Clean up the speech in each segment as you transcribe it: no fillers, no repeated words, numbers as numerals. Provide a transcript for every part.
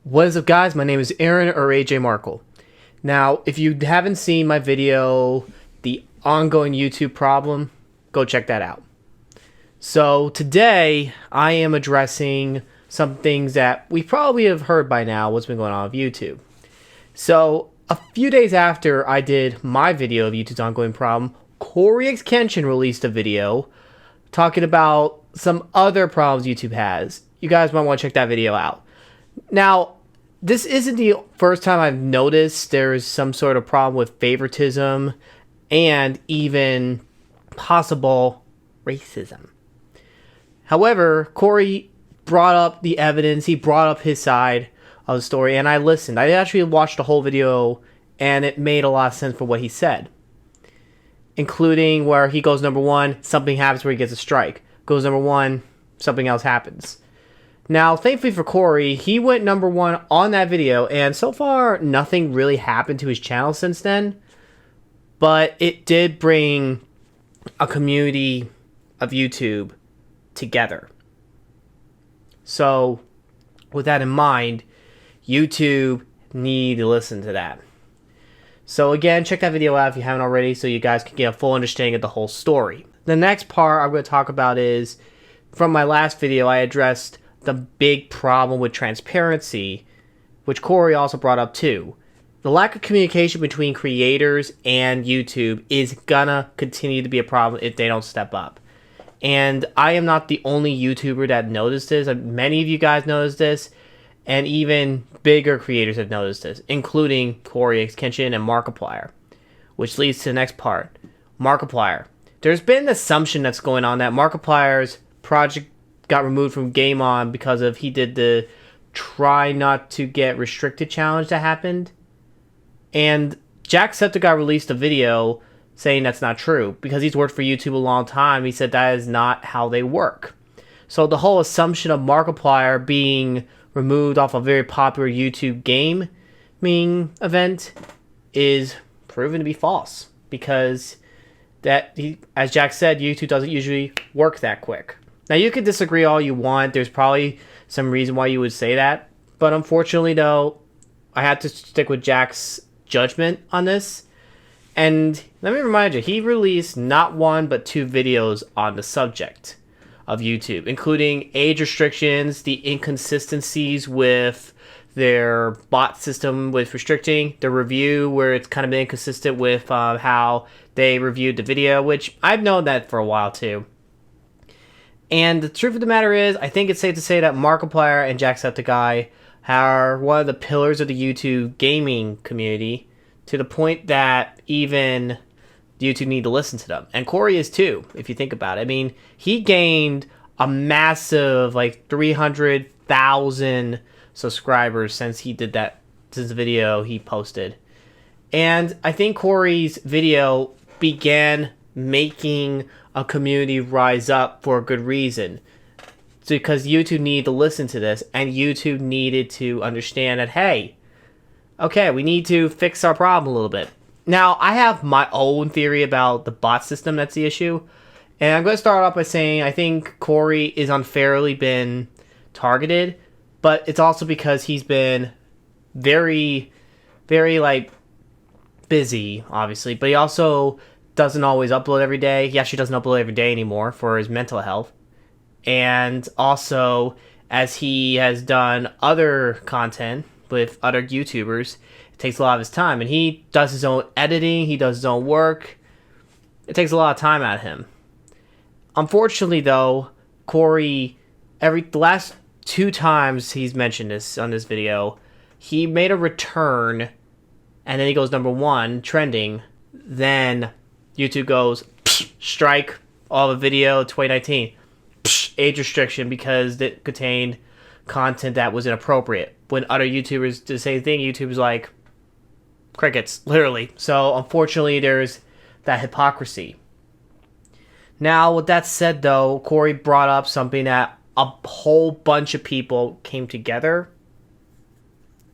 What is up, guys? My name is Aaron, or ajmarkle. Now, if you haven't seen my video, The Ongoing YouTube Problem, go check that out. So today, I am addressing some things that we probably have heard by now, what's been going on with YouTube. So, a few days after I did my video of YouTube's ongoing problem, Corey X Kenshin released a video talking about some other problems YouTube has. You guys might want to check that video out. Now, this isn't the first time I've noticed there's some sort of problem with favoritism and even possible racism. However, Corey brought up the evidence, he brought up his side of the story, and I listened. I actually watched the whole video, and it made a lot of sense for what he said. Including where he goes number one, something happens where he gets a strike. Goes number one, something else happens. Now, thankfully for Corey, he went number one on that video, and so far, nothing really happened to his channel since then. But it did bring a community of YouTube together. So, with that in mind, YouTube need to listen to that. So again, check that video out if you haven't already so you guys can get a full understanding of the whole story. The next part I'm going to talk about is, from my last video, I addressed the big problem with transparency, which Corey also brought up too. The lack of communication between creators and YouTube is gonna continue to be a problem if they don't step up. And I am not the only YouTuber that noticed this. Many of you guys noticed this, and even bigger creators have noticed this, including Corey X Kenshin and Markiplier. Which leads to the next part. Markiplier. There's been an assumption that's going on that Markiplier's project got removed from Game On because of he did the try not to get restricted challenge that happened. And Jacksepticeye released a video saying that's not true because he's worked for YouTube a long time. He said that is not how they work. So the whole assumption of Markiplier being removed off a very popular YouTube gaming event is proven to be false because as Jack said, YouTube doesn't usually work that quick. Now, you can disagree all you want. There's probably some reason why you would say that. But unfortunately, though, I have to stick with Jack's judgment on this. And let me remind you, he released not one, but two videos on the subject of YouTube, including age restrictions, the inconsistencies with their bot system with restricting, the review where it's kind of been inconsistent with how they reviewed the video, which I've known that for a while, too. And the truth of the matter is, I think it's safe to say that Markiplier and Jacksepticeye are one of the pillars of the YouTube gaming community, to the point that even YouTube need to listen to them. And Corey is too, if you think about it. I mean, he gained a massive, 300,000 subscribers since he did that, since the video he posted. And I think Corey's video began making a community rise up for a good reason. It's because YouTube needed to listen to this, and YouTube needed to understand that, hey, okay, we need to fix our problem a little bit. Now, I have my own theory about the bot system that's the issue, and I'm going to start off by saying I think Corey is unfairly been targeted, but it's also because he's been very, very, busy, obviously, but he also doesn't always upload every day. He actually doesn't upload every day anymore for his mental health. And also, as he has done other content with other YouTubers, it takes a lot of his time. And he does his own editing, he does his own work. It takes a lot of time out of him. Unfortunately, though, Corey, the last two times he's mentioned this on this video, he made a return, and then he goes number one, trending. Then YouTube goes, strike all the video 2019. Age restriction because it contained content that was inappropriate. When other YouTubers do the same thing, YouTube's like, crickets, literally. So, unfortunately, there's that hypocrisy. Now, with that said, though, Corey brought up something that a whole bunch of people came together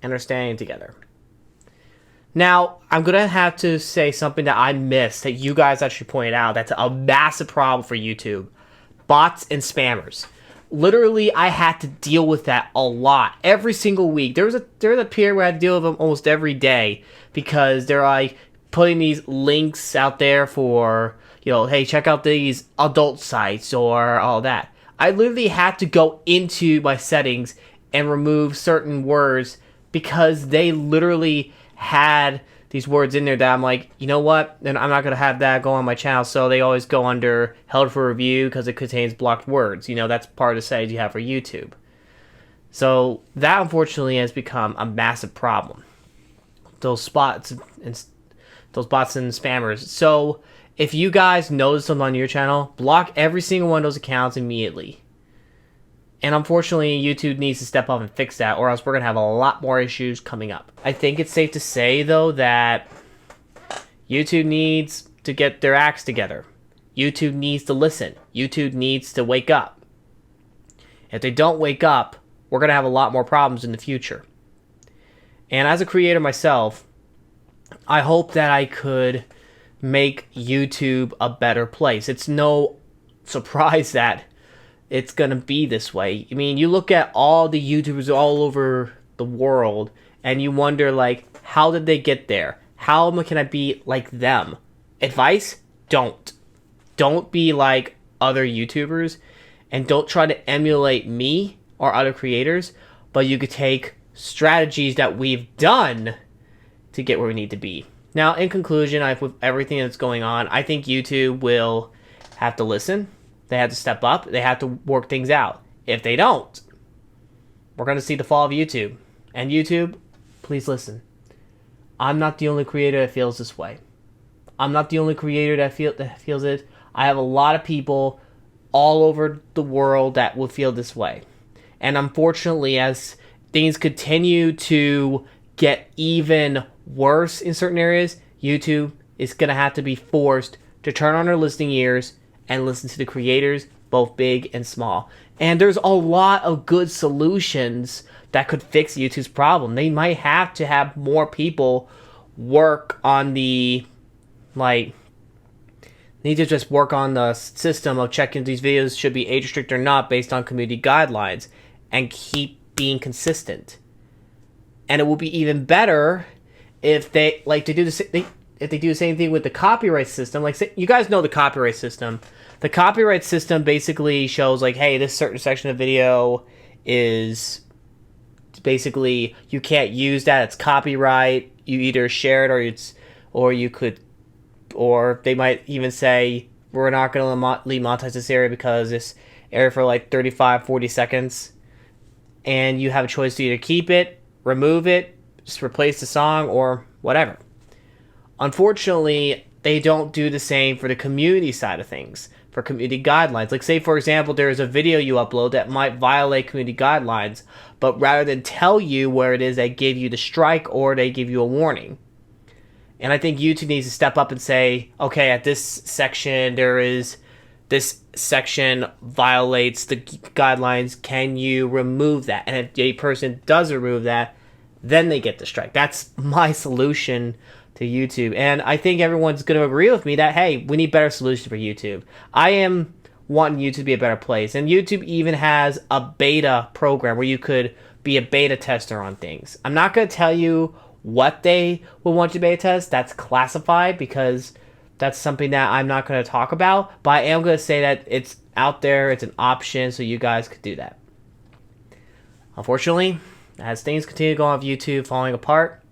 and are standing together. Now, I'm going to have to say something that I missed that you guys actually pointed out. That's a massive problem for YouTube. Bots and spammers. literally, I had to deal with that a lot every single week. There was a period where I had to deal with them almost every day because they're like putting these links out there for, you know, hey, check out these adult sites or all that. I literally had to go into my settings and remove certain words because they literally had these words in there that I'm like, you know what? Then I'm not going to have that go on my channel. So they always go under held for review because it contains blocked words. You know, that's part of the settings you have for YouTube. So that unfortunately has become a massive problem. Those bots and spammers. So if you guys notice them on your channel, block every single one of those accounts immediately. And unfortunately, YouTube needs to step up and fix that, or else we're going to have a lot more issues coming up. I think it's safe to say, though, that YouTube needs to get their acts together. YouTube needs to listen. YouTube needs to wake up. If they don't wake up, we're going to have a lot more problems in the future. And as a creator myself, I hope that I could make YouTube a better place. It's no surprise that it's going to be this way. I mean, you look at all the YouTubers all over the world and you wonder, like, how did they get there? How can I be like them? Advice? Don't. Don't be like other YouTubers and don't try to emulate me or other creators, but you could take strategies that we've done to get where we need to be. Now, in conclusion, with everything that's going on, I think YouTube will have to listen. They have to step up. They have to work things out. If they don't, we're going to see the fall of YouTube. And YouTube, please listen. I'm not the only creator that feels this way. I'm not the only creator that feels it. I have a lot of people all over the world that will feel this way. And unfortunately, as things continue to get even worse in certain areas, YouTube is going to have to be forced to turn on their listening ears and listen to the creators, both big and small. And there's a lot of good solutions that could fix YouTube's problem. They might have to have more people work on the, need to just work on the system of checking if these videos should be age restricted or not based on community guidelines and keep being consistent. And it will be even better if they do the same thing with the copyright system. Like, say, you guys know the copyright system. The copyright system basically shows, like, hey, this certain section of video is basically, you can't use that. It's copyright. You either share it or they might even say, we're not going to monetize this area because this area for like 35, 40 seconds. And you have a choice to either keep it, remove it, just replace the song, or whatever. Unfortunately, they don't do the same for the community side of things, for community guidelines. Like, say, for example, there's a video you upload that might violate community guidelines, but rather than tell you where it is, they give you the strike or they give you a warning. And I think YouTube needs to step up and say, okay, at this section, this section violates the guidelines. Can you remove that? And if a person does remove that, then they get the strike. That's my solution to YouTube. And I think everyone's going to agree with me that, hey, we need better solutions for YouTube. I am wanting YouTube to be a better place. And YouTube even has a beta program where you could be a beta tester on things. I'm not going to tell you what they will want you to beta test. That's classified because that's something that I'm not going to talk about. But I am going to say that it's out there. It's an option, so you guys could do that. Unfortunately, as things continue to go on with YouTube falling apart,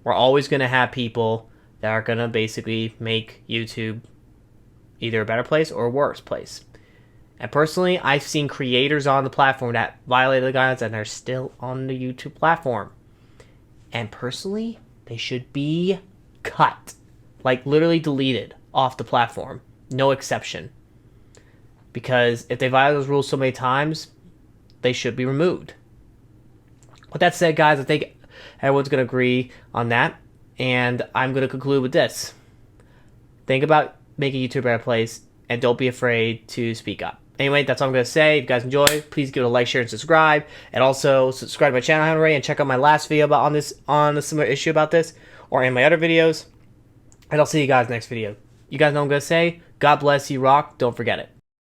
we're always going to have people that are going to basically make YouTube either a better place or a worse place. And personally, I've seen creators on the platform that violated the guidelines and are still on the YouTube platform. And personally, they should be cut. Like, literally deleted off the platform. No exception. Because if they violate those rules so many times, they should be removed. With that said, guys, I think everyone's going to agree on that. And I'm going to conclude with this. Think about making YouTube a better place, and don't be afraid to speak up. Anyway, that's all I'm going to say. If you guys enjoy, please give it a like, share, and subscribe. And also, subscribe to my channel if you haven't already, and check out my last video on a similar issue about this, or in my other videos. And I'll see you guys next video. You guys know what I'm going to say. God bless you, rock. Don't forget it.